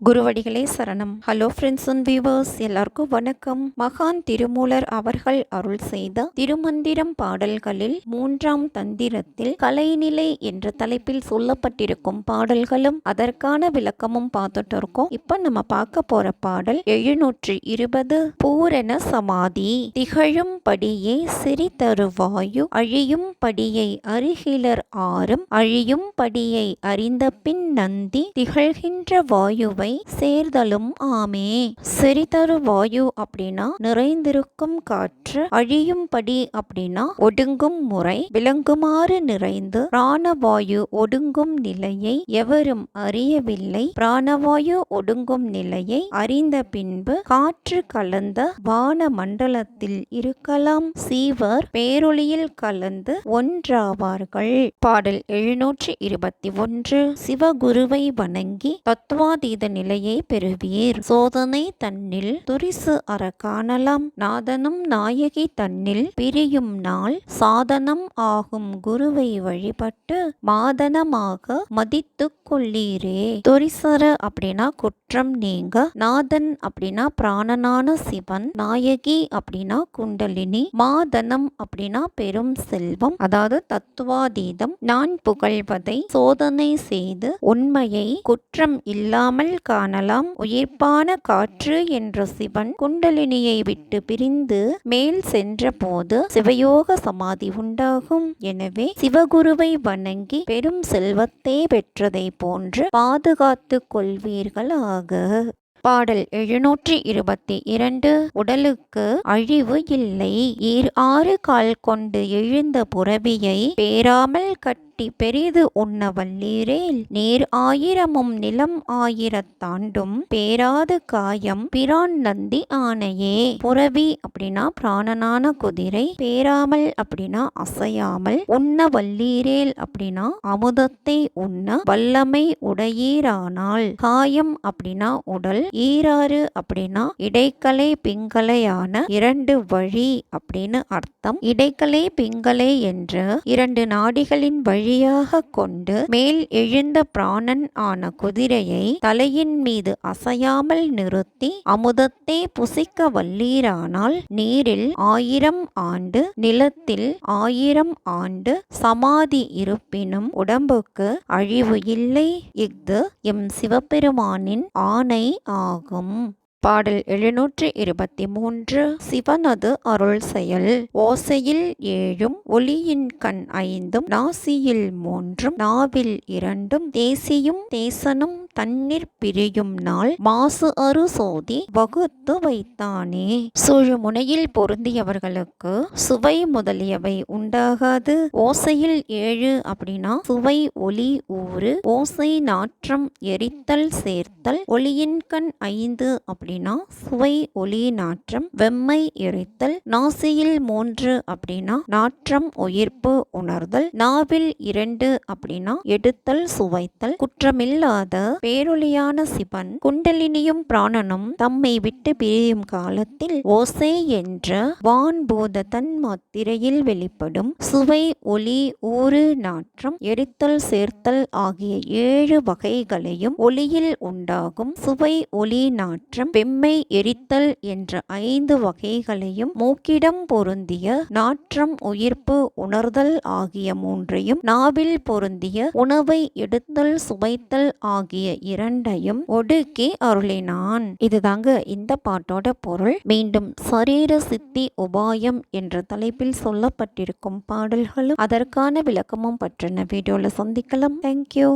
குருவடிகளே சரணம். Hello friends and viewers, எல்லாருக்கும் வணக்கம். மகான் திருமூலர் அவர்கள் அருள் செய்த திருமந்திரம் பாடல்களில் 3ஆம் தந்திரத்தில் கலைநிலை என்ற தலைப்பில் சொல்லப்பட்டிருக்கும் பாடல்களும் அதற்கான விளக்கமும் பார்த்துட்டு இருக்கோம். இப்ப நம்ம பார்க்க போற பாடல் 720. பூரண சமாதி. திகழும் படியே சிறிதருவாயு அழியும் படியை அருகிலர் ஆறும் அழியும் படியை அறிந்த பின் நந்தி திகழ்கின்ற வாயுவை சேர்தலும் ஆமே. சிறிதரு வாயு அப்படின்னா நிறைந்திருக்கும் காற்று, அழியும்படி அப்படின்னா ஒடுங்கும் முறை, விளங்குமாறு நிறைந்து பிராணவாயு ஒடுங்கும் நிலையை எவரும் அறியவில்லை. பிராணவாயு ஒடுங்கும் நிலையை அறிந்த பின்பு காற்று கலந்த வான மண்டலத்தில் இருக்கலாம். சீவர் பேரொளியில் கலந்து ஒன்றாவார்கள். பாடல் 721. சிவகுருவை வணங்கி தத்துவாதீத நிலையை பெறுவீர். சோதனை தன்னில் துரிசு அற காணலாம். நாதனும் நாயகி தன்னில் பிரியும் நாள் சாதனம் ஆகும் குருவை வழிபட்டு மாதனமாக மதித்து கொள்ளீரே. துரிசர அப்படின்னா குற்றம் நீங்க, நாதன் அப்படின்னா பிராணனான சிவன், நாயகி அப்படின்னா குண்டலினி, மாதனம் அப்படின்னா பெரும் செல்வம், அதாவது தத்துவாதீதம். நான் புகழ்வதை சோதனை செய்து உண்மையை குற்றம் இல்லாமல் காணலாம். உயிர்ப்பான காற்று என்ற சிவன் குண்டலினியை விட்டு பிரிந்து மேல் சென்ற போது சிவயோக சமாதி உண்டாகும். எனவே சிவகுருவை வணங்கி பெரும் செல்வத்தை பெற்றதை போன்று பாதுகாத்து கொள்வீர்களாக. பாடல் 722. உடலுக்கு அழிவு இல்லை. ஆறு கால் கொண்டு எழுந்த புரவியை பேராமல் கட்டி பெரிது உண்ண வல்லீரேல் நீர் ஆயிரமும் நிலம் ஆயிரத்தாண்டும் பேராது காயம் பிரான் நந்தி ஆணையே. புரவி அப்படின்னா பிராணனான குதிரை, பேராமல் அப்படின்னா அசையாமல், உண்ண வல்லீரேல் அப்படின்னா அமுதத்தை உண்ண வல்லமை உடையீரானால், காயம் அப்படின்னா உடல், ஈராறு அப்படின்னா இடைக்கலை பிங்கலையான இரண்டு வழி அப்படின்னு அர்த்தம். இடைக்கலை பிங்கலை என்ற இரண்டு நாடிகளின் வழியாக கொண்டு மேல் எழுந்த பிராணன் ஆன குதிரையை தலையின் மீது அசையாமல் நிறுத்தி அமுதத்தை புசிக்க வல்லீரானால் நீரில் 1000 ஆண்டு, நிலத்தில் 1000 ஆண்டு சமாதி இருப்பினும் உடம்புக்கு அழிவு இல்லை. இஃது எம் சிவபெருமானின் ஆணை ஆகும். பாடல் 723. சிவனது அருள் செயல். ஓசையில் 7ம் ஒளியின் கண் 5ம் நாசியில் 3ம் நாவில் 2ம் தேசியும் தேசனும் தண்ணீர் பிரியும் நாள் மாசு அரு சோதி வகுத்து வைத்தானே. சுழுமுனையில் பொருந்தியவர்களுக்கு சுவை முதலியவை உண்டாகாது. ஓசையில் 7 அப்படின்னா சுவை, ஒளி, ஊறு. ஓசை நாற்றம் எரித்தல் சேர்த்தல். ஒளியின் கண் 5 அப்படின்னா சுவை, ஒளி, நாற்றம், வெம்மை எரித்தல். நாசியில் 3 அப்படின்னா நாற்றம், உயிர்ப்பு உணர்தல். நாவில் 2 அப்படின்னா எடுத்தல், சுவைத்தல். குற்றமில்லாத பேரொளியான சிவன் குண்டலினியும் பிராணனும் தம்மை விட்டு பிரியும் காலத்தில் ஓசை என்ற வான்பூத தன் மாத்திரையில் வெளிப்படும் சுவை, ஒளி, ஊறு, நாற்றம், எரித்தல், சேர்த்தல் ஆகிய 7 வகைகளையும் ஒளியில் உண்டாகும் சுவை, ஒளி, நாற்றம், வெம்மை, எரித்தல் என்ற 5 வகைகளையும் மூக்கிடம் பொருந்திய நாற்றம், உயிர்ப்பு உணர்தல் ஆகிய 3ஐயும் நாவில் பொருந்திய உணவை எடுத்தல், சுவைத்தல் ஆகிய 2ஐயும் ஒடுக்கி அருளினான். இதுதாங்க இந்த பாட்டோட பொருள். மீண்டும் சரீர சித்தி உபாயம் என்ற தலைப்பில் சொல்லப்பட்டிருக்கும் பாடல்களும் அதற்கான விளக்கமும் பற்றின வீடியோல சந்திக்கலாம். தேங்க்யூ.